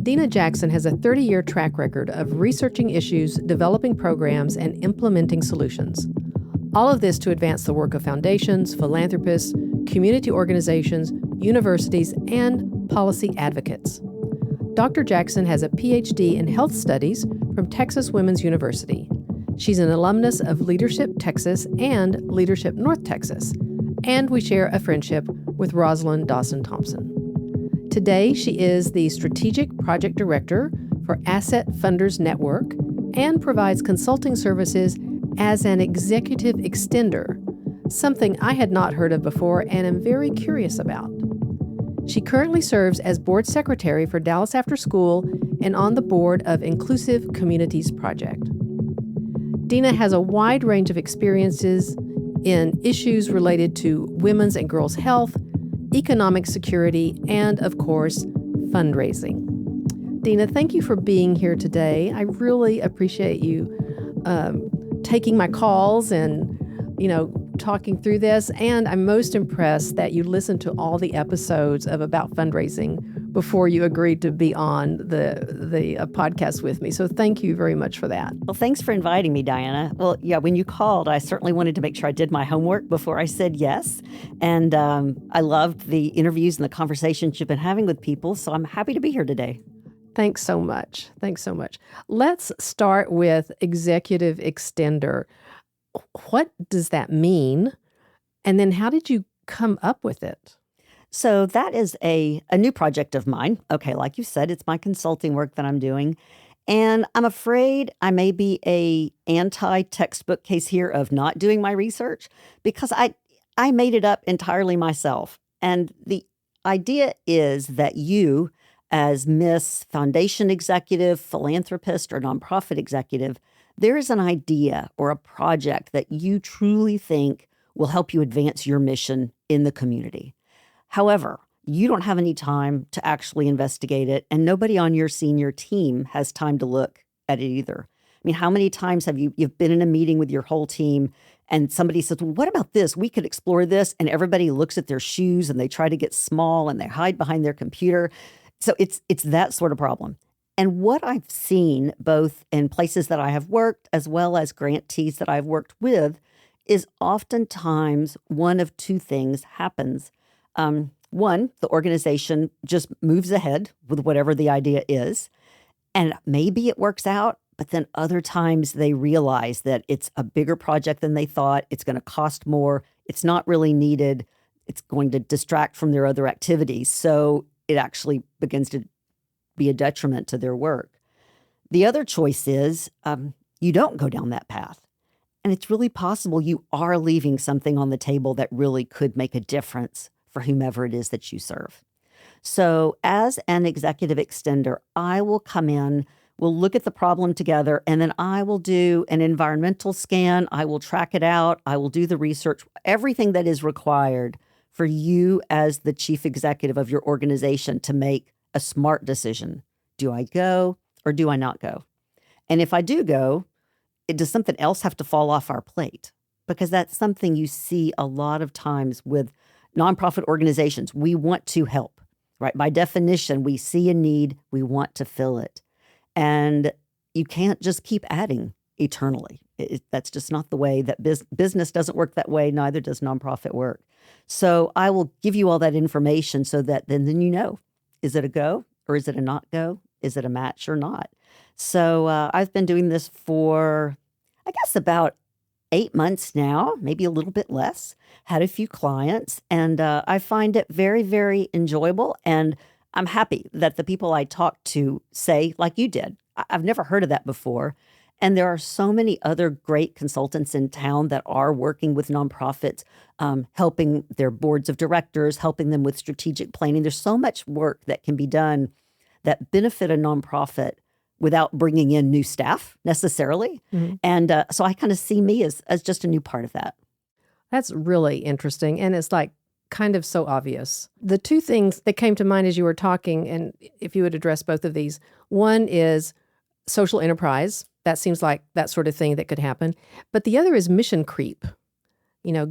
Dena Jackson has a 30-year track record of researching issues, developing programs, and implementing solutions. All of this to advance the work of foundations, philanthropists, community organizations, universities, and policy advocates. Dr. Jackson has a PhD in health studies from Texas Women's University. She's an alumnus of Leadership Texas and Leadership North Texas, and we share a friendship with Rosalind Dawson Thompson. Today, she is the Strategic Project Director for Asset Funders Network and provides consulting services as an executive extender, something I had not heard of before and am very curious about. She currently serves as board secretary for Dallas After School and on the board of Inclusive Communities Project. Dena has a wide range of experiences in issues related to women's and girls' health, economic security, and, of course, fundraising. Dena, thank you for being here today. I really appreciate you taking my calls and, talking through this. And I'm most impressed that you listened to all the episodes of About Fundraising before you agreed to be on the podcast with me. So thank you very much for that. Well, thanks for inviting me, Diana. Well, yeah, when you called, I certainly wanted to make sure I did my homework before I said yes. And I loved the interviews and the conversations you've been having with people. So I'm happy to be here today. Thanks so much. Thanks so much. Let's start with executive extender. What does that mean? And then how did you come up with it? So that is a new project of mine. Okay, like you said, it's my consulting work that I'm doing. And I'm afraid I may be a anti-textbook case here of not doing my research because I made it up entirely myself. And the idea is that you, as Miss Foundation Executive, philanthropist, or nonprofit executive, there is an idea or a project that you truly think will help you advance your mission in the community. However, you don't have any time to actually investigate it, and nobody on your senior team has time to look at it either. I mean, how many times have you've been in a meeting with your whole team and somebody says, well, what about this? We could explore this. And everybody looks at their shoes and they try to get small and they hide behind their computer. So it's that sort of problem. And what I've seen both in places that I have worked as well as grantees that I've worked with is oftentimes one of two things happens. One, the organization just moves ahead with whatever the idea is, and maybe it works out, but then other times they realize that it's a bigger project than they thought. It's going to cost more. It's not really needed. It's going to distract from their other activities. So it actually begins to be a detriment to their work. The other choice is you don't go down that path. And it's really possible you are leaving something on the table that really could make a difference for whomever it is that you serve. So as an executive extender, I will come in, we'll look at the problem together, and then I will do an environmental scan. I will track it out. I will do the research, everything that is required for you as the chief executive of your organization to make a smart decision. Do I go or do I not go? And if I do go, does something else have to fall off our plate? Because that's something you see a lot of times with nonprofit organizations. We want to help, right? By definition, we see a need, we want to fill it. And you can't just keep adding eternally. That's just not the way that business doesn't work that way. Neither does nonprofit work. So I will give you all that information so that then you know, is it a go or is it a not go? Is it a match or not? So I've been doing this for, I guess, about 8 months now, maybe a little bit less. Had a few clients, and I find it very, very enjoyable. And I'm happy that the people I talk to say, like you did, I've never heard of that before. And there are so many other great consultants in town that are working with nonprofits, helping their boards of directors, helping them with strategic planning. There's so much work that can be done that benefit a nonprofit without bringing in new staff necessarily. Mm-hmm. And so I kind of see me as just a new part of that. That's really interesting. And it's like kind of so obvious. The two things that came to mind as you were talking, and if you would address both of these, one is social enterprise. That seems like that sort of thing that could happen. But the other is mission creep,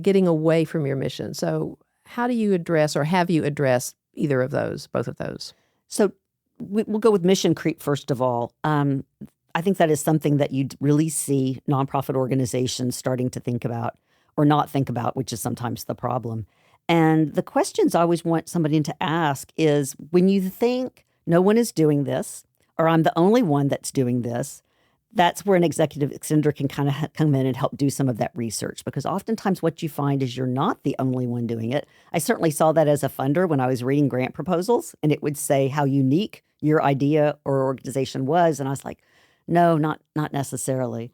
getting away from your mission. So how do you address, or have you addressed either of those, both of those? So we'll go with mission creep first of all. I think that is something that you really see nonprofit organizations starting to think about or not think about, which is sometimes the problem. And the questions I always want somebody to ask is, when you think no one is doing this, or I'm the only one that's doing this, that's where an executive extender can kind of come in and help do some of that research, because oftentimes what you find is you're not the only one doing it. I certainly saw that as a funder when I was reading grant proposals, and it would say how unique your idea or organization was. And I was like, no, not necessarily.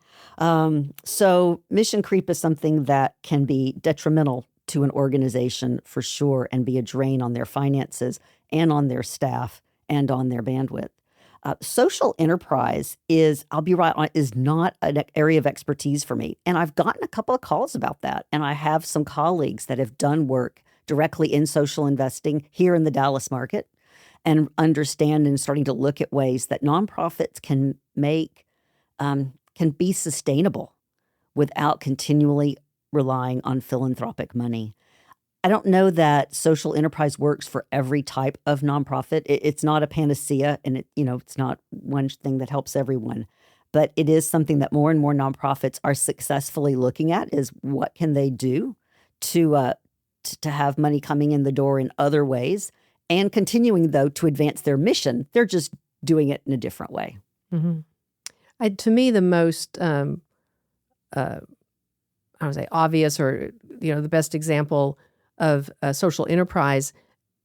So mission creep is something that can be detrimental to an organization for sure, and be a drain on their finances and on their staff and on their bandwidth. Social enterprise is, I'll be right on, is not an area of expertise for me. And I've gotten a couple of calls about that. And I have some colleagues that have done work directly in social investing here in the Dallas market, and understand and starting to look at ways that nonprofits can make, can be sustainable without continually relying on philanthropic money. I don't know that social enterprise works for every type of nonprofit. It's not a panacea, and it's not one thing that helps everyone. But it is something that more and more nonprofits are successfully looking at, is what can they do to have money coming in the door in other ways, and continuing, though, to advance their mission. They're just doing it in a different way. Mm-hmm. To me, the most I would say obvious, or the best example of a social enterprise,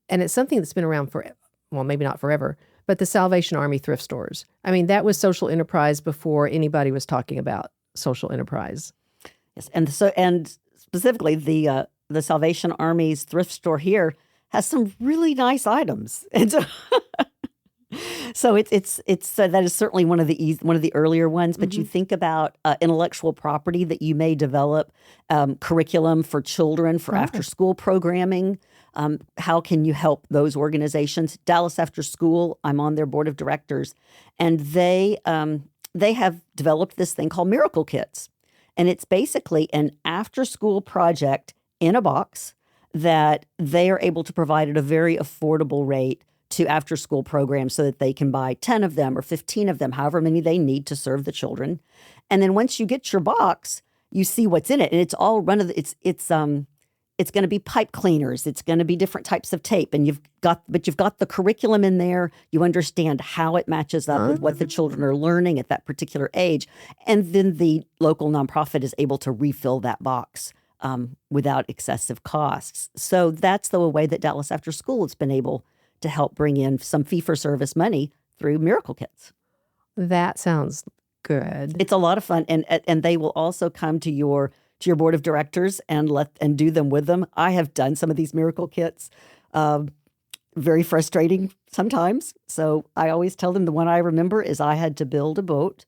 and it's something that's been around for, well, maybe not forever, but the Salvation Army thrift stores. I mean, that was social enterprise before anybody was talking about social enterprise. Yes, and specifically the Salvation Army's thrift store here has some really nice items, and so it's that is certainly one of the earlier ones. But you think about intellectual property that you may develop, curriculum for children for after school programming. How can you help those organizations? Dallas After School, I'm on their board of directors, and they have developed this thing called Miracle Kits, and it's basically an after school project in a box that they are able to provide at a very affordable rate to after-school programs, so that they can buy 10 of them or 15 of them, however many they need to serve the children. And then once you get your box, you see what's in it, and it's all it's going to be pipe cleaners, it's going to be different types of tape, and you've got the curriculum in there. You understand how it matches up with what the children are learning at that particular age, and then the local nonprofit is able to refill that box without excessive costs. So that's the way that Dallas After School has been able to help bring in some fee-for-service money through Miracle Kits. That sounds good. It's a lot of fun, and they will also come to your board of directors and do them with them. I have done some of these Miracle Kits. Very frustrating sometimes. So I always tell them, the one I remember is I had to build a boat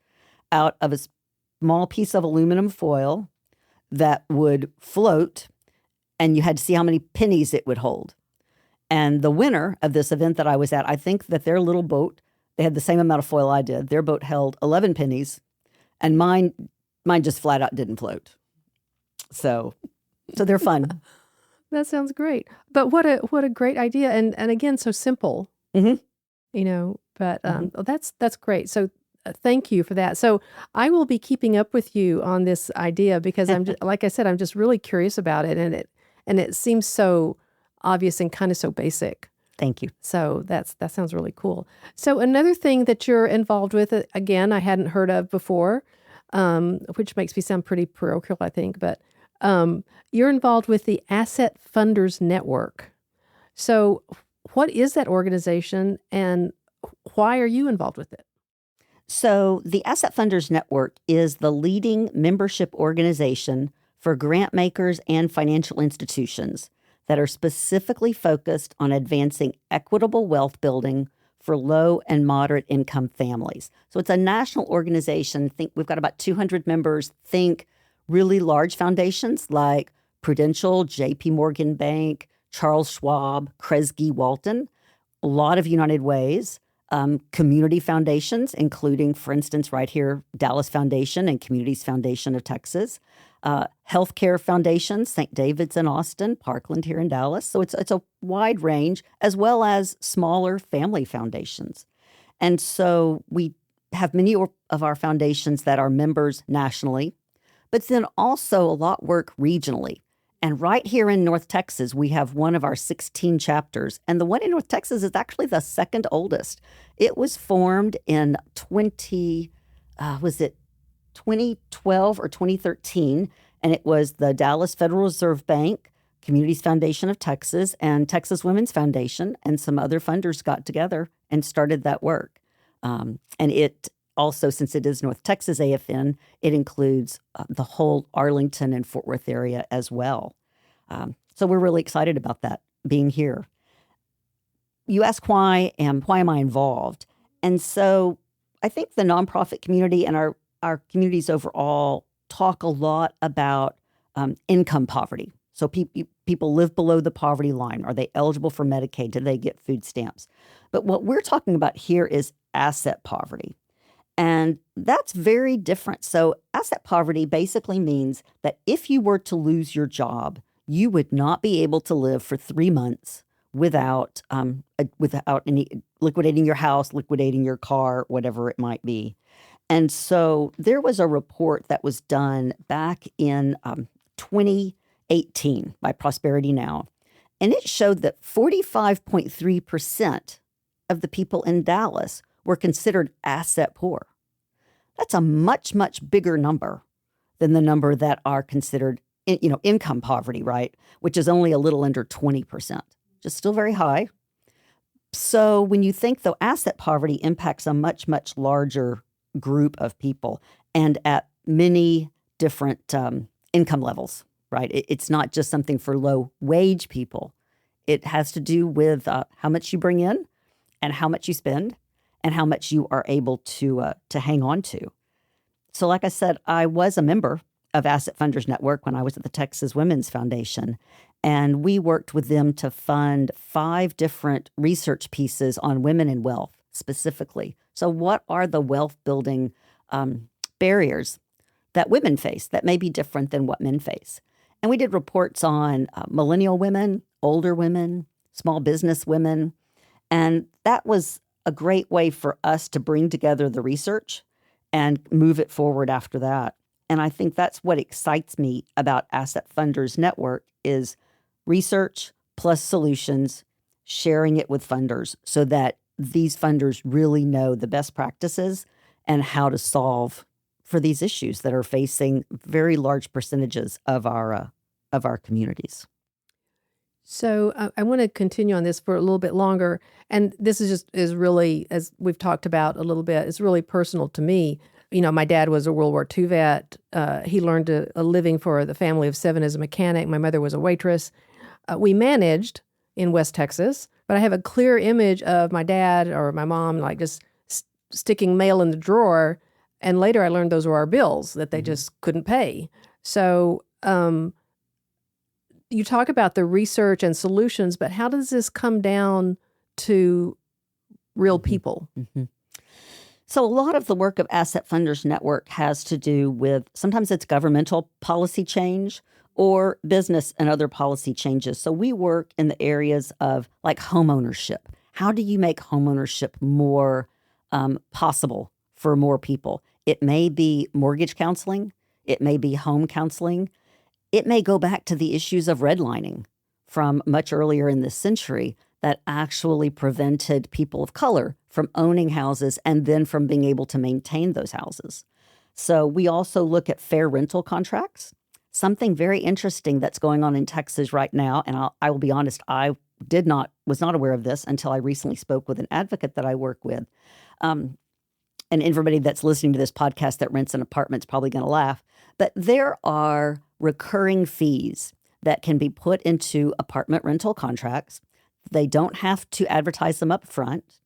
out of a small piece of aluminum foil that would float, and you had to see how many pennies it would hold. And the winner of this event that I was at, I think that their little boat, they had the same amount of foil I did. Their boat held 11 pennies, and mine just flat out didn't float. So they're fun. That sounds great. But what a great idea, and again, so simple. Mm-hmm. But that's great. So thank you for that. So I will be keeping up with you on this idea, because I'm just, like I said, I'm just really curious about it, and it seems so obvious and kind of so basic. Thank you. So that sounds really cool. So another thing that you're involved with, again, I hadn't heard of before, which makes me sound pretty parochial, I think, but you're involved with the Asset Funders Network. So what is that organization, and why are you involved with it? So the Asset Funders Network is the leading membership organization for grant makers and financial institutions that are specifically focused on advancing equitable wealth building for low and moderate income families. So it's a national organization. Think we've got about 200 members. Think really large foundations like Prudential, JP Morgan Bank, Charles Schwab, Kresge Walton, a lot of United Ways, community foundations, including, for instance, right here, Dallas Foundation and Communities Foundation of Texas, healthcare foundations, St. David's in Austin, Parkland here in Dallas. So it's a wide range, as well as smaller family foundations. And so we have many of our foundations that are members nationally, but then also a lot work regionally. And right here in North Texas, we have one of our 16 chapters. And the one in North Texas is actually the second oldest. It was formed in 2012 or 2013. And it was the Dallas Federal Reserve Bank, Communities Foundation of Texas, and Texas Women's Foundation, and some other funders got together and started that work. And it also, since it is North Texas AFN, it includes the whole Arlington and Fort Worth area as well. So we're really excited about that being here. You ask why am I involved? And so I think the nonprofit community and our communities overall talk a lot about income poverty. So people live below the poverty line. Are they eligible for Medicaid? Do they get food stamps? But what we're talking about here is asset poverty. And that's very different. So asset poverty basically means that if you were to lose your job, you would not be able to live for 3 months without any liquidating your house, liquidating your car, whatever it might be. And so there was a report that was done back in 2018 by Prosperity Now, and it showed that 45.3% of the people in Dallas were considered asset poor. That's a much, much bigger number than the number that are considered, income poverty, right? Which is only a little under 20%, just still very high. So when you think, though, asset poverty impacts a much, much larger group of people and at many different income levels, right? It's not just something for low wage people. It has to do with how much you bring in and how much you spend and how much you are able to hang on to. So like I said, I was a member of Asset Funders Network when I was at the Texas Women's Foundation, and we worked with them to fund 5 different research pieces on women and wealth specifically. So what are the wealth building barriers that women face that may be different than what men face? And we did reports on millennial women, older women, small business women, and that was a great way for us to bring together the research and move it forward after that. And I think that's what excites me about Asset Funders Network is research plus solutions, sharing it with funders so that these funders really know the best practices and how to solve for these issues that are facing very large percentages of our communities. So I want to continue on this for a little bit longer. And this is really, as we've talked about a little bit, it's really personal to me. My dad was a World War II vet. He learned a living for the family of 7 as a mechanic. My mother was a waitress. We managed in West Texas, but I have a clear image of my dad or my mom like just sticking mail in the drawer. And later I learned those were our bills that they just couldn't pay. So you talk about the research and solutions, but how does this come down to real people? Mm-hmm. So a lot of the work of Asset Funders Network has to do with, sometimes it's governmental policy change or business and other policy changes. So we work in the areas of like homeownership. How do you make homeownership more possible for more people? It may be mortgage counseling. It may be home counseling. It may go back to the issues of redlining from much earlier in this century that actually prevented people of color from owning houses and then from being able to maintain those houses. So we also look at fair rental contracts, something very interesting that's going on in Texas right now. And I will be honest, I was not aware of this until I recently spoke with an advocate that I work with. And everybody that's listening to this podcast that rents an apartment is probably going to laugh. But there are recurring fees that can be put into apartment rental contracts. They don't have to advertise them up front.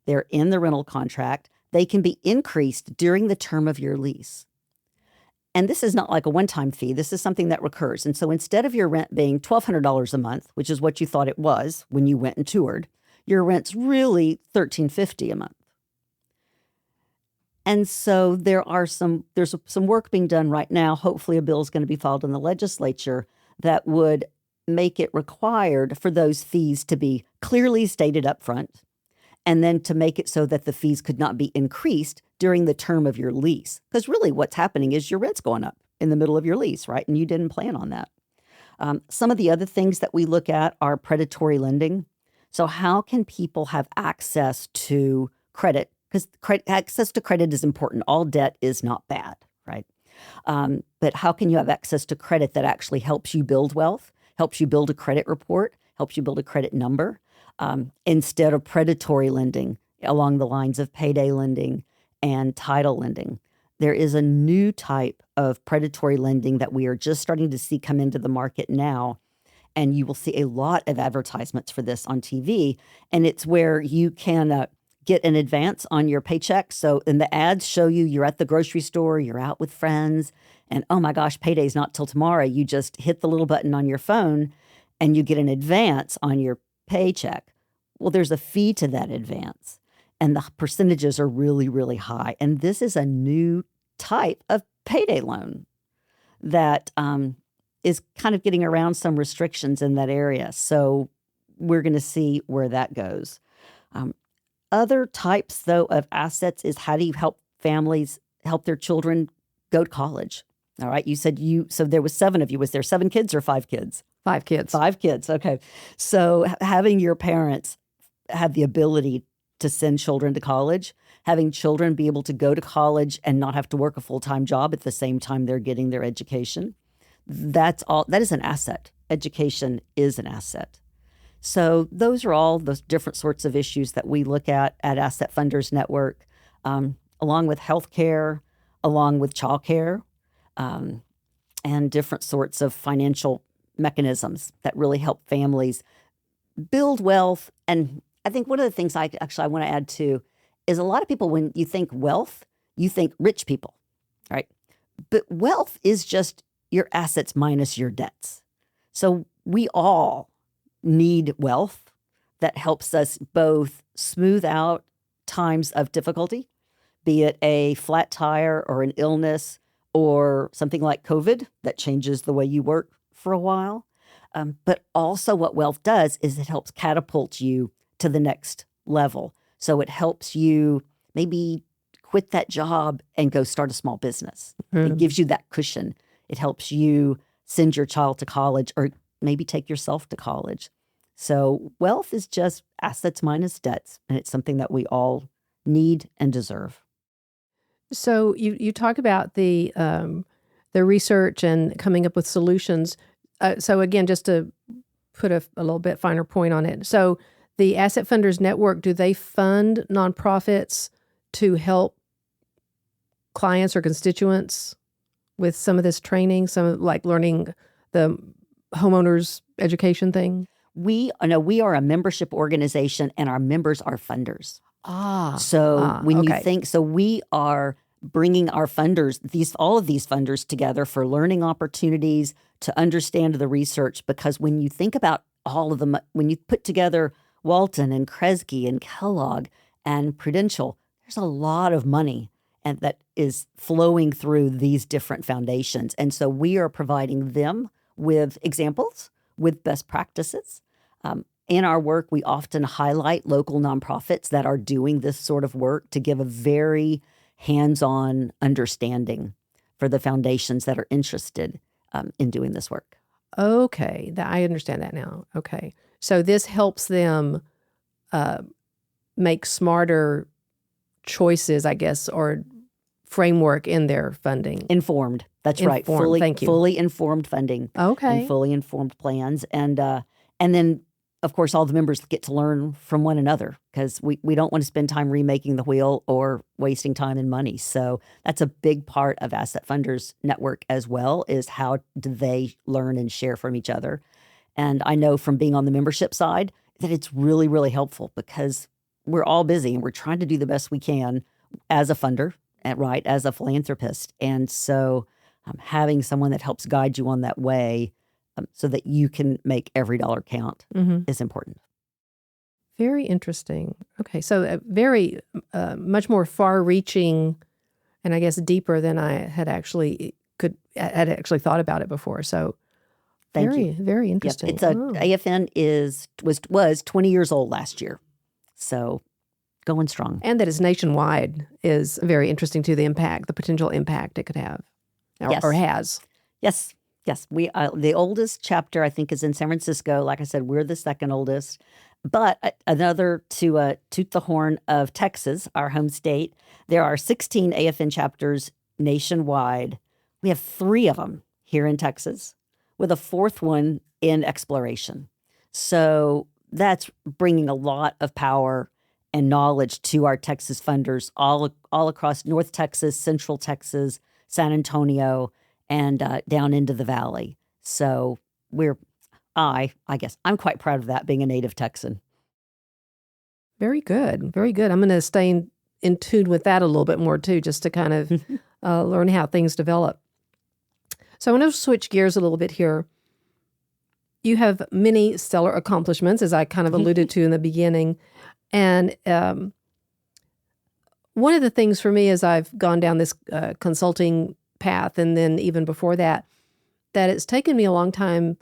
They're in the rental contract. They can be increased during the term of your lease. And this is not like a one-time fee. This is something that recurs. And so instead of your rent being $1,200 a month, which is what you thought it was when you went and toured, your rent's really $1,350 a month. And so there's some work being done right now. Hopefully a bill is going to be filed in the legislature that would make it required for those fees to be clearly stated up front and then to make it so that the fees could not be increased during the term of your lease. Because really what's happening is your rent's going up in the middle of your lease, right? And you didn't plan on that. Some of the other things that we look at are predatory lending. So how can people have access to credit? Because access to credit is important. All debt is not bad, right? But how can you have access to credit that actually helps you build wealth, helps you build a credit report, helps you build a credit number, instead of predatory lending along the lines of payday lending and title lending? There is a new type of predatory lending that we are just starting to see come into the market now. And you will see a lot of advertisements for this on TV. And it's where you can get an advance on your paycheck. So, and the ads show you you're at the grocery store, you're out with friends, and oh my gosh, payday's not till tomorrow. You just hit the little button on your phone and you get an advance on your paycheck. Well, there's a fee to that advance, and the percentages are really, really high. And this is a new type of payday loan that is kind of getting around some restrictions in that area. So we're going to see where that goes. Other types, though, of assets is how do you help families help their children go to college? All right. You said so there was 7 of you. Was there 7 kids or 5 kids? 5 kids. 5 kids. Okay. So having your parents have the ability to send children to college, having children be able to go to college and not have to work a full-time job at the same time they're getting their education, that is an asset. Education is an asset. So those are all those different sorts of issues that we look at Asset Funders Network, along with healthcare, along with childcare, and different sorts of financial mechanisms that really help families build wealth. And I think one of the things I want to add to is a lot of people, when you think wealth, you think rich people, right? But wealth is just your assets minus your debts. So we all need wealth that helps us both smooth out times of difficulty, be it a flat tire or an illness or something like COVID that changes the way you work for a while. But also what wealth does is it helps catapult you to the next level. So it helps you maybe quit that job and go start a small business. It gives you that cushion. It helps you send your child to college or maybe take yourself to college. So wealth is just assets minus debts, and it's something that we all need and deserve. So you talk about the research and coming up with solutions. So again, just to put a little bit finer point on it. So the Asset Funders Network, do they fund nonprofits to help clients or constituents with some of this training, some like learning the homeowners education thing? We are a membership organization, and our members are funders. When you think, so we are bringing our funders, all of these funders together for learning opportunities to understand the research. Because when you think about all of them, when you put together Walton and Kresge and Kellogg and Prudential, there's a lot of money and that is flowing through these different foundations. And so we are providing them with examples, with best practices. In our work, we often highlight local nonprofits that are doing this sort of work to give a very hands-on understanding for the foundations that are interested in doing this work. Okay, I understand that now. Okay, so this helps them make smarter choices, I guess, or framework in their funding. Informed. That's right. Thank you. Fully informed funding. Okay. And fully informed plans. And then, of course, all the members get to learn from one another because we don't want to spend time remaking the wheel or wasting time and money. So that's a big part of Asset Funders Network as well, is how do they learn and share from each other. And I know from being on the membership side that it's really, really helpful because we're all busy and we're trying to do the best we can as a funder, right, as a philanthropist. And so having someone that helps guide you on that way so that you can make every dollar count is important. Very interesting. Okay, so very much more far-reaching, and I guess deeper than I had actually thought about it before. So Thank you. Very interesting. Yep. AFN was 20 years old last year, so going strong. And that it's nationwide is very interesting to the potential impact it could have or has. Yes. We the oldest chapter, I think, is in San Francisco. Like I said, we're the second oldest. But another to toot the horn of Texas, our home state, there are 16 AFN chapters nationwide. We have 3 of them here in Texas, with a 4th one in exploration. So that's bringing a lot of power and knowledge to our Texas funders all across North Texas, Central Texas, San Antonio, and down into the valley. So I guess I'm quite proud of that, being a native Texan. Very good. Very good. I'm going to stay in tune with that a little bit more too, just to kind of learn how things develop. So I want to switch gears a little bit here. You have many stellar accomplishments, as I kind of alluded to in the beginning. And one of the things for me as I've gone down this consulting path, and then even before that it's taken me a long time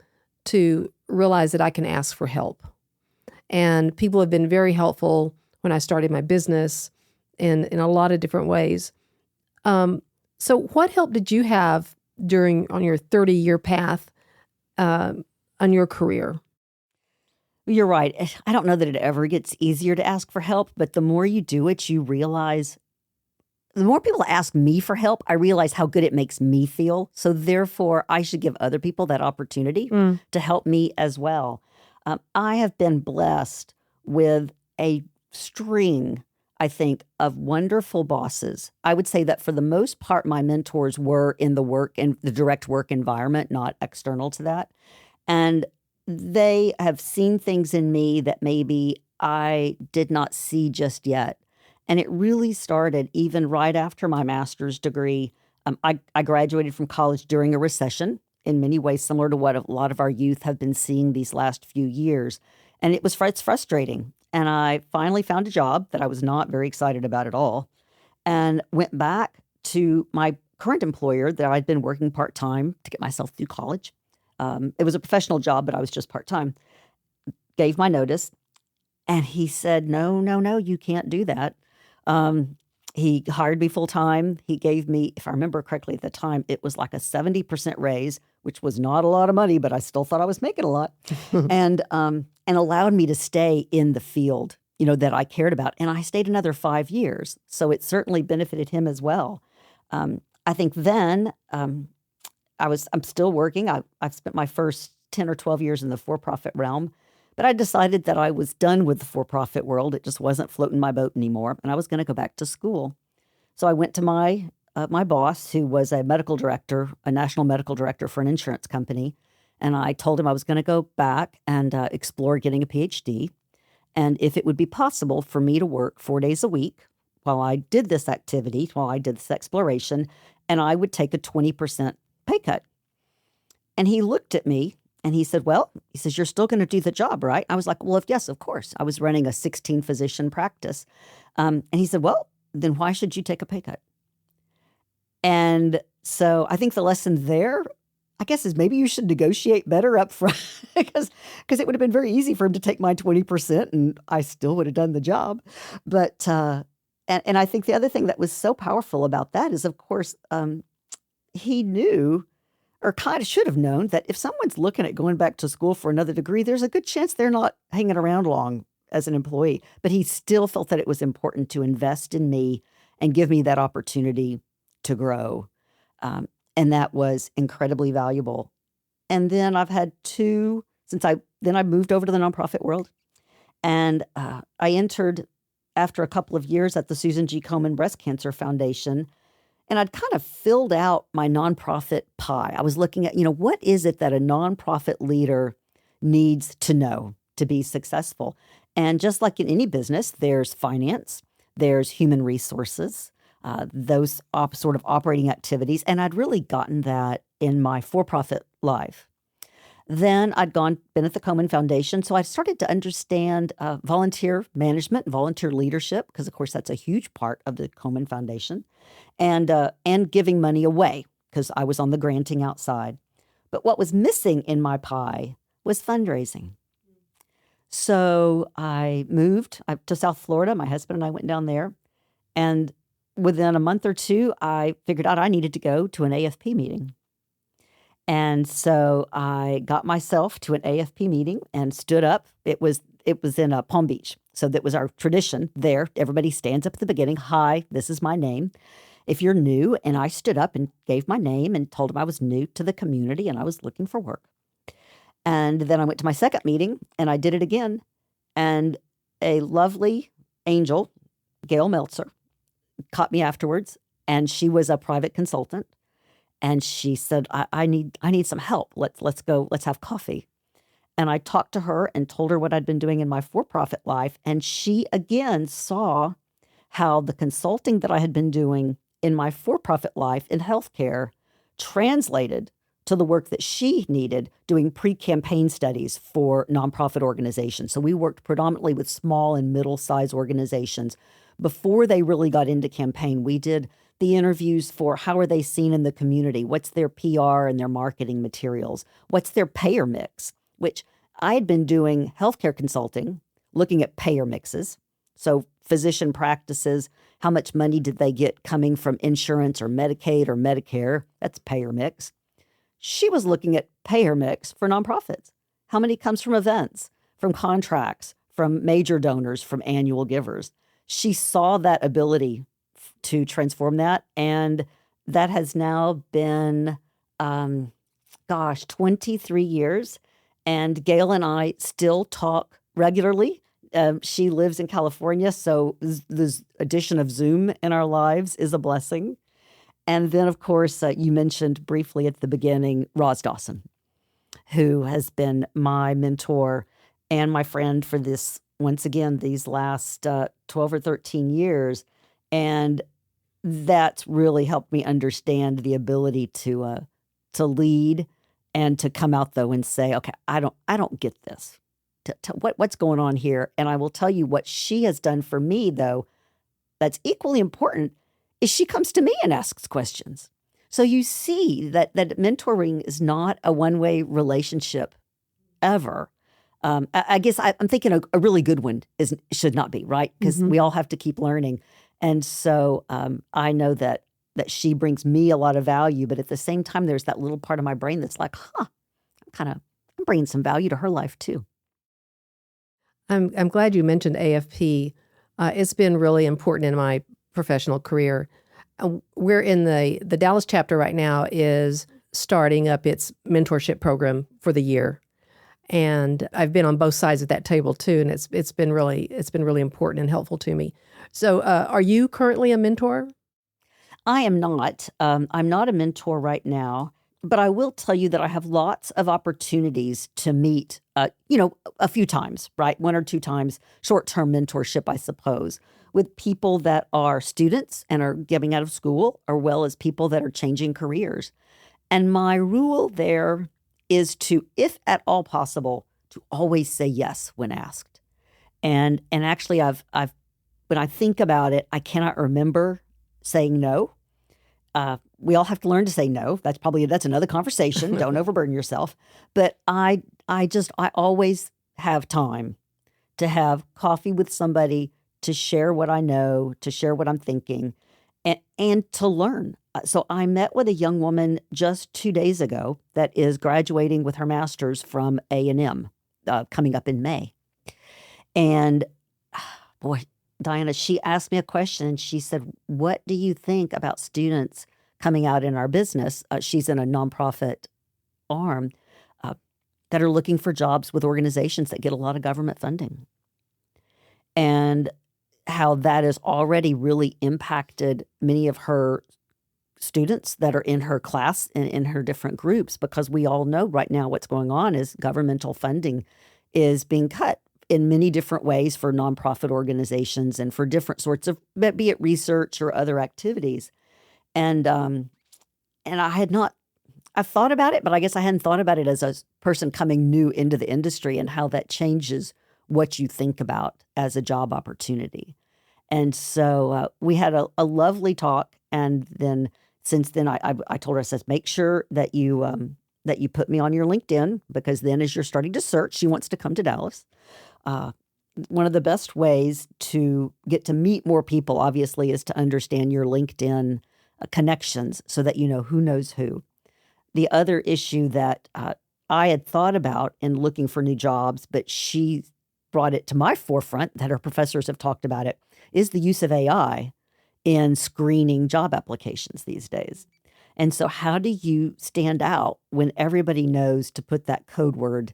to realize that I can ask for help. And people have been very helpful when I started my business in a lot of different ways. So what help did you have on your 30-year path on your career? You're right. I don't know that it ever gets easier to ask for help, but the more you do it, you realize, the more people ask me for help, I realize how good it makes me feel. So therefore, I should give other people that opportunity to help me as well. I have been blessed with a string, I think, of wonderful bosses. I would say that for the most part, my mentors were in the direct work environment, not external to that. And they have seen things in me that maybe I did not see just yet. And it really started even right after my master's degree. I graduated from college during a recession, in many ways similar to what a lot of our youth have been seeing these last few years. And it's frustrating. And I finally found a job that I was not very excited about at all, and went back to my current employer that I'd been working part-time to get myself through college. It was a professional job, but I was just part-time. Gave my notice, and he said, no, you can't do that. He hired me full-time. He gave me, if I remember correctly at the time, it was like a 70% raise, which was not a lot of money, but I still thought I was making a lot, and allowed me to stay in the field, that I cared about. And I stayed another 5 years. So it certainly benefited him as well. I think then, I'm still working. I've spent my first 10 or 12 years in the for-profit realm, but I decided that I was done with the for-profit world. It just wasn't floating my boat anymore, and I was going to go back to school. So I went to my boss, who was a national medical director for an insurance company, and I told him I was going to go back and explore getting a PhD, and if it would be possible for me to work 4 days a week while I did this activity, while I did this exploration, and I would take a 20% pay cut. And he looked at me and he said, you're still going to do the job, right? I was like, well, yes, of course. I was running a 16 physician practice. And he said, well, then why should you take a pay cut? And so I think the lesson there, I guess, is maybe you should negotiate better up front, because it would have been very easy for him to take my 20% and I still would have done the job. But, and I think the other thing that was so powerful about that is, of course, he knew, or kind of should have known, that if someone's looking at going back to school for another degree, there's a good chance they're not hanging around long as an employee. But he still felt that it was important to invest in me and give me that opportunity to grow. And that was incredibly valuable. And then I've had I moved over to the nonprofit world. And I entered after a couple of years at the Susan G. Komen Breast Cancer Foundation. And I'd kind of filled out my nonprofit pie. I was looking at, what is it that a nonprofit leader needs to know to be successful? And just like in any business, there's finance, there's human resources, those sort of operating activities. And I'd really gotten that in my for-profit life. Then I'd been at the Komen Foundation, so I started to understand volunteer management, volunteer leadership, because of course that's a huge part of the Komen Foundation, and giving money away, because I was on the granting outside. But what was missing in my pie was fundraising. So I moved to South Florida. My husband and I went down there. And within a month or two, I figured out I needed to go to an AFP meeting. And so I got myself to an AFP meeting and stood up. It was in Palm Beach. So that was our tradition there. Everybody stands up at the beginning. Hi, this is my name. If you're new, and I stood up and gave my name and told them I was new to the community and I was looking for work. And then I went to my second meeting and I did it again. And a lovely angel, Gail Meltzer, caught me afterwards. And she was a private consultant. And she said, I need some help. Let's go, let's have coffee. And I talked to her and told her what I'd been doing in my for-profit life. And she again saw how the consulting that I had been doing in my for-profit life in healthcare translated to the work that she needed doing pre-campaign studies for nonprofit organizations. So we worked predominantly with small and middle-sized organizations. Before they really got into campaign, we did the interviews for how are they seen in the community? What's their PR and their marketing materials? What's their payer mix? Which I had been doing healthcare consulting, looking at payer mixes. So physician practices, how much money did they get coming from insurance or Medicaid or Medicare? That's payer mix. She was looking at payer mix for nonprofits. How many comes from events, from contracts, from major donors, from annual givers? She saw that ability to transform that. And that has now been, 23 years. And Gail and I still talk regularly. She lives in California, so the addition of Zoom in our lives is a blessing. And then, of course, you mentioned briefly at the beginning, Roz Dawson, who has been my mentor and my friend for this, once again, these last 12 or 13 years. And that's really helped me understand the ability to lead and to come out, though, and say, okay, I don't get this. What's going on here? And I will tell you what she has done for me, though, that's equally important, is she comes to me and asks questions. So you see that mentoring is not a one-way relationship ever. I guess I'm thinking a really good one should not be, right? Because we all have to keep learning. And so I know that she brings me a lot of value, but at the same time, there's that little part of my brain that's like, I'm bringing some value to her life too. I'm glad you mentioned AFP. It's been really important in my professional career. We're in the Dallas chapter right now is starting up its mentorship program for the year. And I've been on both sides of that table too, and it's been really important and helpful to me. So, are you currently a mentor? I am not. I'm not a mentor right now, but I will tell you that I have lots of opportunities to meet, a few times, right? One or two times, short-term mentorship, I suppose, with people that are students and are getting out of school, as well as people that are changing careers. And my rule there is to, if at all possible, to always say yes when asked. And actually, I've when I think about it, I cannot remember saying no. We all have to learn to say no. That's another conversation. Don't overburden yourself. But I always have time to have coffee with somebody, to share what I know, to share what I'm thinking, and to learn. So I met with a young woman just 2 days ago that is graduating with her master's from A&M, coming up in May. And boy, Diana, she asked me a question and she said, what do you think about students coming out in our business? She's in a nonprofit arm that are looking for jobs with organizations that get a lot of government funding. And how that has already really impacted many of her students that are in her class and in her different groups, because we all know right now what's going on is governmental funding is being cut in many different ways for nonprofit organizations and for different sorts of, be it research or other activities. And I've thought about it, but I guess I hadn't thought about it as a person coming new into the industry and how that changes what you think about as a job opportunity. And so we had a lovely talk. And then since then, I told her, I said, make sure that you that you put me on your LinkedIn, because then as you're starting to search, she wants to come to Dallas. One of the best ways to get to meet more people, obviously, is to understand your LinkedIn connections so that you know who knows who. The other issue that I had thought about in looking for new jobs, but she brought it to my forefront, that her professors have talked about it, is the use of AI in screening job applications these days. And so how do you stand out when everybody knows to put that code word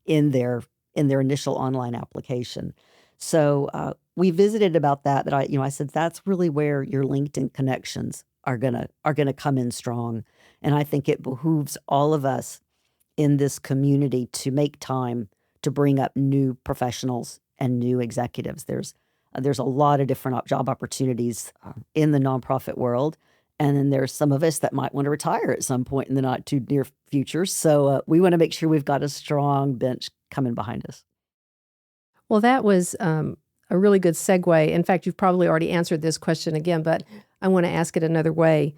in their initial online application? So we visited about that. I said that's really where your LinkedIn connections are gonna come in strong, and I think it behooves all of us in this community to make time to bring up new professionals and new executives. There's a lot of different job opportunities in the nonprofit world. And then there's some of us that might want to retire at some point in the not too near future. So we want to make sure we've got a strong bench coming behind us. Well, that was a really good segue. In fact, you've probably already answered this question again, but I want to ask it another way.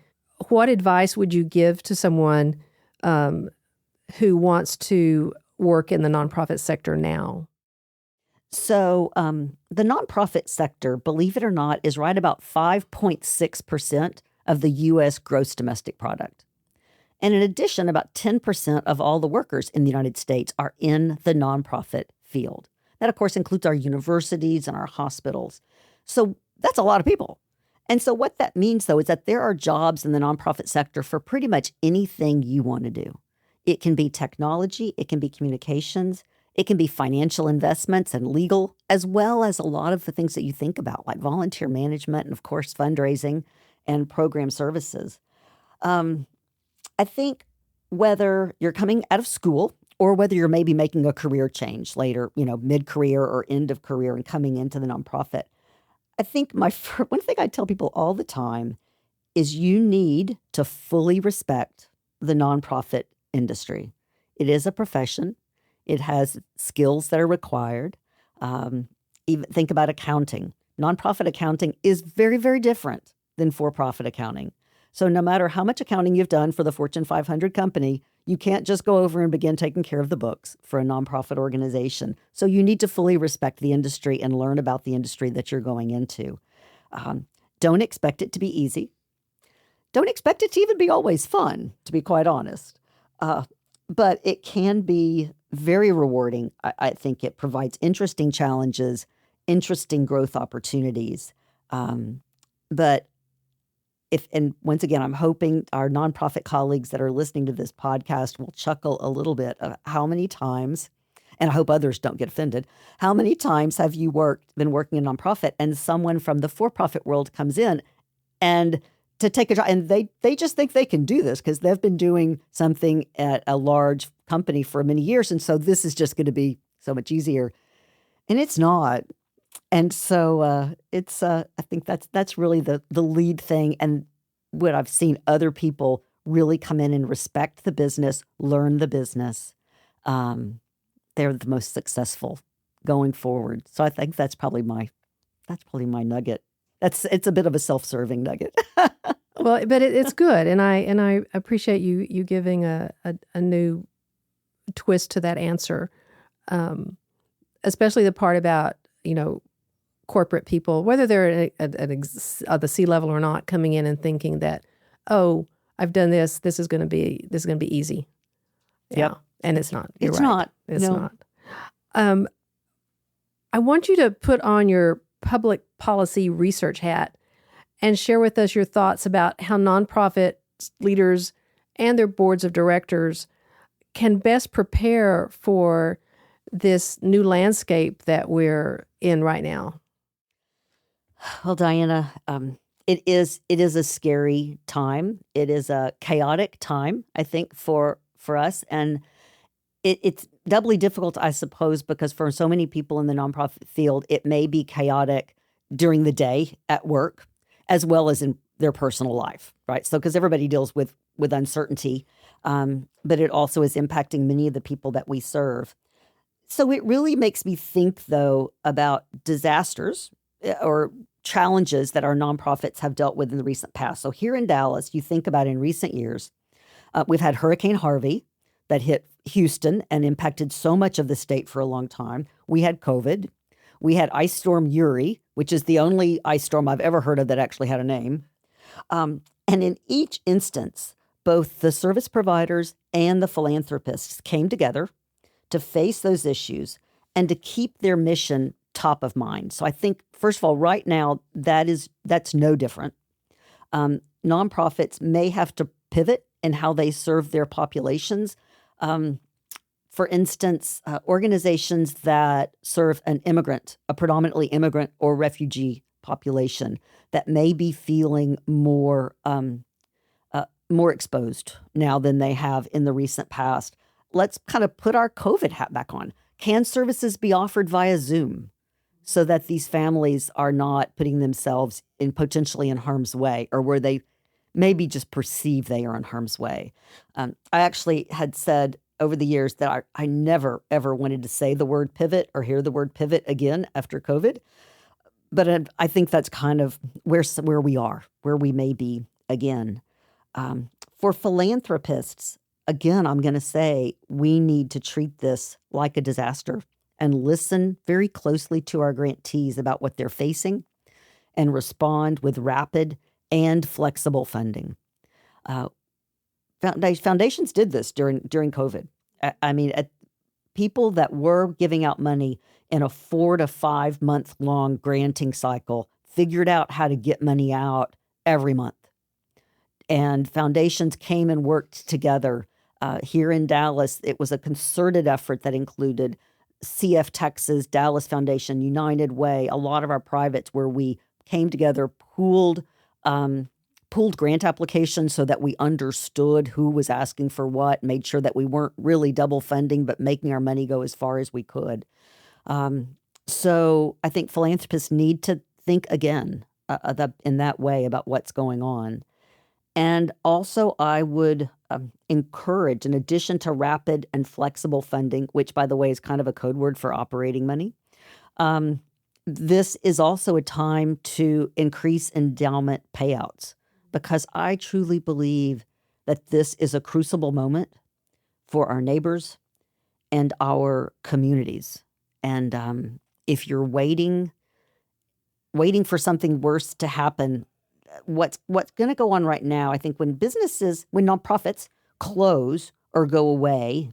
What advice would you give to someone who wants to work in the nonprofit sector now? So the nonprofit sector, believe it or not, is right about 5.6% of the U.S. gross domestic product. And in addition, about 10% of all the workers in the United States are in the nonprofit field. That, of course, includes our universities and our hospitals. So that's a lot of people. And so what that means, though, is that there are jobs in the nonprofit sector for pretty much anything you want to do. It can be technology, it can be communications, it can be financial investments and legal, as well as a lot of the things that you think about, like volunteer management and, of course, fundraising and program services. I think whether you're coming out of school or whether you're maybe making a career change later, mid-career or end of career and coming into the nonprofit, I think one thing I tell people all the time is you need to fully respect the nonprofit industry. It is a profession. It has skills that are required. Even think about accounting. Nonprofit accounting is very, very different than for-profit accounting. So no matter how much accounting you've done for the Fortune 500 company, you can't just go over and begin taking care of the books for a nonprofit organization. So you need to fully respect the industry and learn about the industry that you're going into. Don't expect it to be easy. Don't expect it to even be always fun, to be quite honest. But it can be very rewarding. I think it provides interesting challenges, interesting growth opportunities. But and once again, I'm hoping our nonprofit colleagues that are listening to this podcast will chuckle a little bit of how many times, and I hope others don't get offended, how many times have you been working in nonprofit and someone from the for-profit world comes in and to take a job, and they just think they can do this because they've been doing something at a large company for many years, and so this is just going to be so much easier. And it's not. And so I think that's really the lead thing, and what I've seen other people really come in and respect the business, learn the business. They're the most successful going forward. So I think that's probably my nugget. It's a bit of a self-serving nugget. Well, but it's good, and I appreciate you giving a new twist to that answer, especially the part about corporate people, whether they're at the C level or not, coming in and thinking that, oh, I've done this. This is going to be easy. Yeah, Yep. And it's not. You're It's right. not. It's No. not. I want you to put on your public policy research hat and share with us your thoughts about how nonprofit leaders and their boards of directors can best prepare for this new landscape that we're in right now. Well, Diana, it is a scary time. It is a chaotic time, I think, for us, and it's doubly difficult, I suppose, because for so many people in the nonprofit field, it may be chaotic during the day at work, as well as in their personal life, right? So, because everybody deals with uncertainty, but it also is impacting many of the people that we serve. So it really makes me think, though, about disasters or challenges that our nonprofits have dealt with in the recent past. So here in Dallas, you think about in recent years, we've had Hurricane Harvey, that hit Houston and impacted so much of the state for a long time. We had COVID. We had Ice Storm Uri, which is the only ice storm I've ever heard of that actually had a name. And in each instance, both the service providers and the philanthropists came together to face those issues and to keep their mission top of mind. So I think, first of all, right now, that's no different. Nonprofits may have to pivot in how they serve their populations. For instance, organizations that serve a predominantly immigrant or refugee population that may be feeling more exposed now than they have in the recent past. Let's kind of put our COVID hat back on. Can services be offered via Zoom so that these families are not putting themselves potentially in harm's way, or where they maybe just perceive they are in harm's way? I actually had said over the years that I never, ever wanted to say the word pivot or hear the word pivot again after COVID. But I think that's kind of where we are, where we may be again. For philanthropists, again, I'm going to say we need to treat this like a disaster and listen very closely to our grantees about what they're facing and respond with rapid and flexible funding. Foundations did this during COVID. I mean, people that were giving out money in a 4 to 5 month long granting cycle figured out how to get money out every month. And foundations came and worked together. Here in Dallas, it was a concerted effort that included CF Texas, Dallas Foundation, United Way, a lot of our privates, where we came together, pooled grant applications so that we understood who was asking for what, made sure that we weren't really double funding, but making our money go as far as we could. So I think philanthropists need to think again in that way about what's going on. And also, I would encourage, in addition to rapid and flexible funding, which, by the way, is kind of a code word for operating money, this is also a time to increase endowment payouts, because I truly believe that this is a crucible moment for our neighbors and our communities. And if you're waiting for something worse to happen, what's going to go on right now, I think when nonprofits close or go away,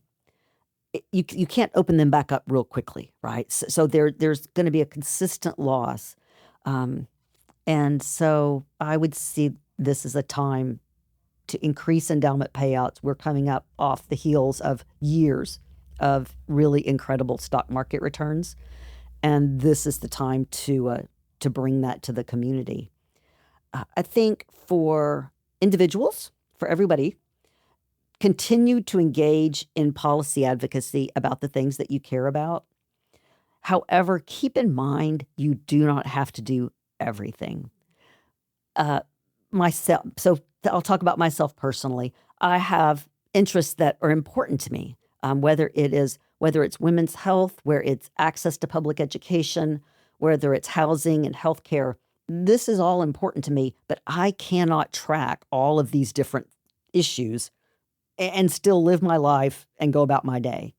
you can't open them back up real quickly, right? So there's going to be a consistent loss. And so I would see this as a time to increase endowment payouts. We're coming up off the heels of years of really incredible stock market returns. And this is the time to bring that to the community. I think for individuals, for everybody, continue to engage in policy advocacy about the things that you care about. However, keep in mind, you do not have to do everything. So I'll talk about myself personally. I have interests that are important to me, whether it's women's health, where it's access to public education, whether it's housing and healthcare. This is all important to me, but I cannot track all of these different issues and still live my life and go about my day.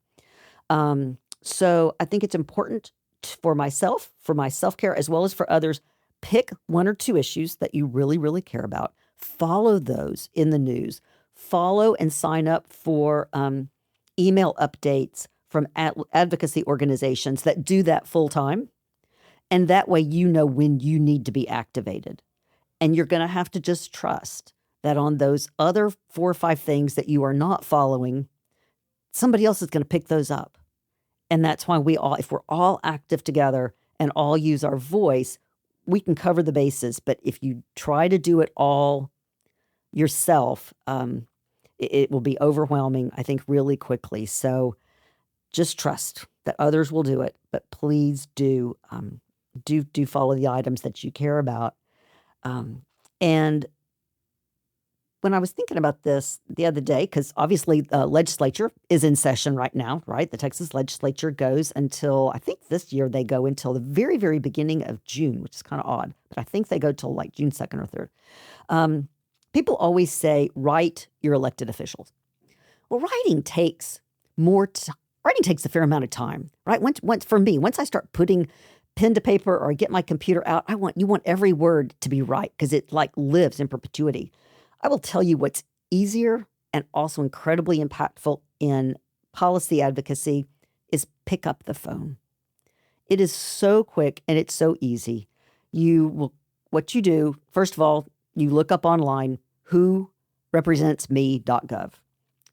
So I think it's important for myself, for my self-care, as well as for others, pick 1 or 2 issues that you really, really care about. Follow those in the news. Follow and sign up for email updates from advocacy organizations that do that full time. And that way you know when you need to be activated. And you're going to have to just trust that on those other 4 or 5 things that you are not following, somebody else is going to pick those up. And that's why if we're all active together and all use our voice, we can cover the bases. But if you try to do it all yourself, it will be overwhelming, I think, really quickly. So just trust that others will do it. But please do follow the items that you care about. And when I was thinking about this the other day, because obviously the legislature is in session right now, right? The Texas legislature goes until, I think this year they go until the very, very beginning of June, which is kind of odd. But I think they go till like June 2nd or 3rd. People always say, write your elected officials. Well, writing takes writing takes a fair amount of time, right? Once I start putting pen to paper or I get my computer out, you want every word to be right because it like lives in perpetuity. I will tell you what's easier and also incredibly impactful in policy advocacy is pick up the phone. It is so quick and it's so easy. What you do, first of all, you look up online who represents me.gov.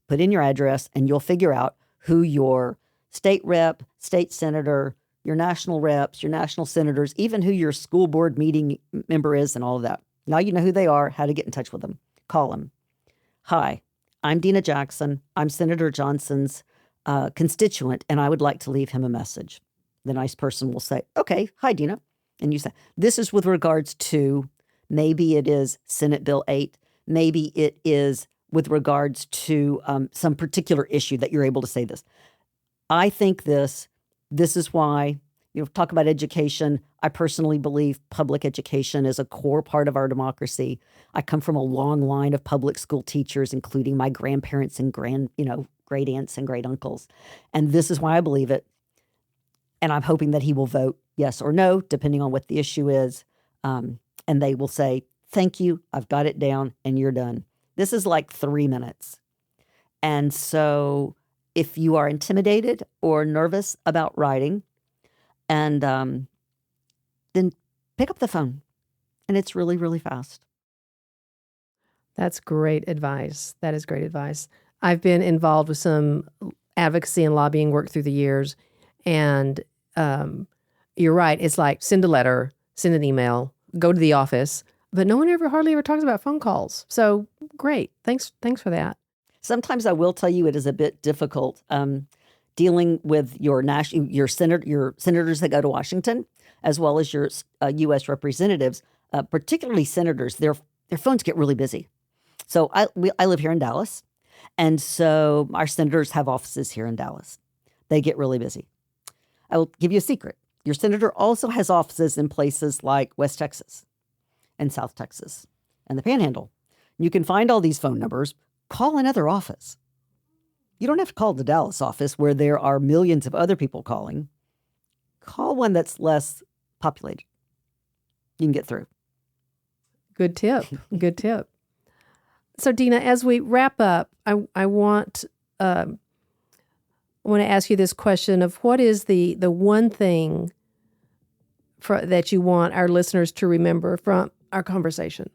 Put in your address and you'll figure out who your state rep, state senator, your national reps, your national senators, even who your school board meeting member is and all of that. Now you know who they are, how to get in touch with them. Call them. Hi, I'm Dena Jackson. I'm Senator Johnson's constituent, and I would like to leave him a message. The nice person will say, okay, hi, Dena. And you say, this is with regards to, maybe it is Senate Bill 8. Maybe it is with regards to some particular issue that you're able to say this. I think this is why, talk about education. I personally believe public education is a core part of our democracy. I come from a long line of public school teachers, including my grandparents and great aunts and great uncles. And this is why I believe it. And I'm hoping that he will vote yes or no, depending on what the issue is. And they will say, thank you, I've got it down, and you're done. This is like 3 minutes. And so if you are intimidated or nervous about writing, and then pick up the phone. And it's really, really fast. That's great advice. That is great advice. I've been involved with some advocacy and lobbying work through the years. And you're right. It's like send a letter, send an email, go to the office. But no one hardly ever talks about phone calls. So great. Thanks for that. Sometimes I will tell you it is a bit difficult dealing with your senators that go to Washington, as well as your U.S. representatives, particularly senators. Their phones get really busy. So I live here in Dallas, and so our senators have offices here in Dallas. They get really busy. I will give you a secret. Your senator also has offices in places like West Texas and South Texas and the Panhandle. You can find all these phone numbers. Call another office. You don't have to call the Dallas office where there are millions of other people calling. Call one that's less populated. You can get through. Good tip. Good tip. So, Dena, as we wrap up, I want to ask you this question of what is the one thing that you want our listeners to remember from our conversation?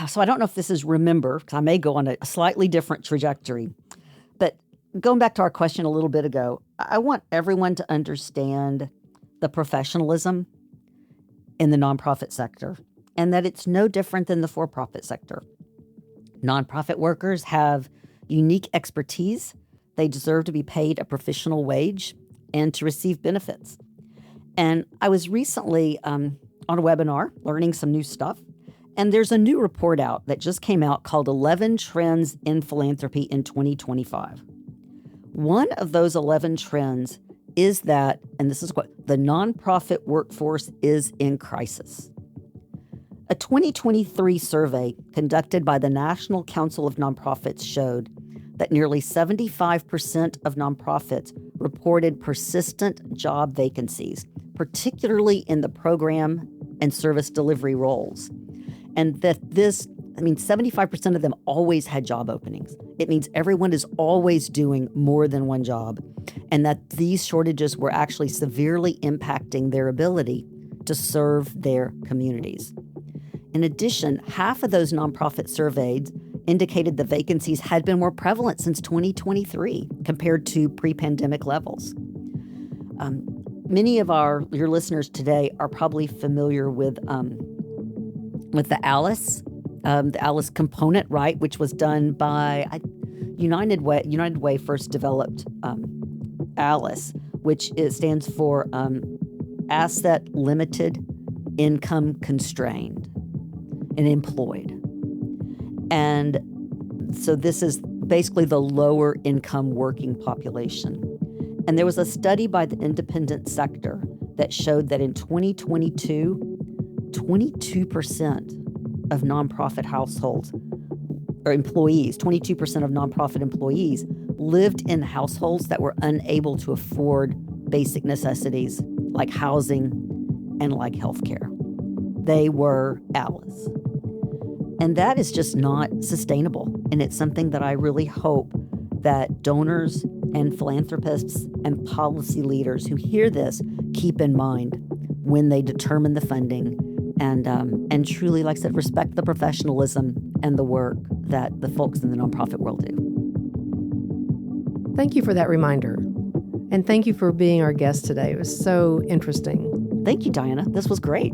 So I don't know if this is remember, because I may go on a slightly different trajectory. But going back to our question a little bit ago, I want everyone to understand the professionalism in the nonprofit sector and that it's no different than the for-profit sector. Nonprofit workers have unique expertise. They deserve to be paid a professional wage and to receive benefits. And I was recently on a webinar learning some new stuff. And there's a new report out that just came out called 11 Trends in Philanthropy in 2025. One of those 11 trends is that, and this is what, the nonprofit workforce is in crisis. A 2023 survey conducted by the National Council of Nonprofits showed that nearly 75% of nonprofits reported persistent job vacancies, particularly in the program and service delivery roles. And that 75% of them always had job openings. It means everyone is always doing more than one job, and that these shortages were actually severely impacting their ability to serve their communities. In addition, half of those nonprofit surveyed indicated the vacancies had been more prevalent since 2023 compared to pre-pandemic levels. Many of your listeners today are probably familiar with the ALICE component, right, which was done by United Way. United Way first developed ALICE, which stands for Asset Limited, Income Constrained, and Employed. And so this is basically the lower income working population. And there was a study by the independent sector that showed that in 2022, 22% of nonprofit households or employees, 22% of nonprofit employees lived in households that were unable to afford basic necessities like housing and like healthcare. They were ALAs. And that is just not sustainable. And it's something that I really hope that donors and philanthropists and policy leaders who hear this keep in mind when they determine the funding and truly, like I said, respect the professionalism and the work that the folks in the nonprofit world do. Thank you for that reminder. And thank you for being our guest today. It was so interesting. Thank you, Diana. This was great.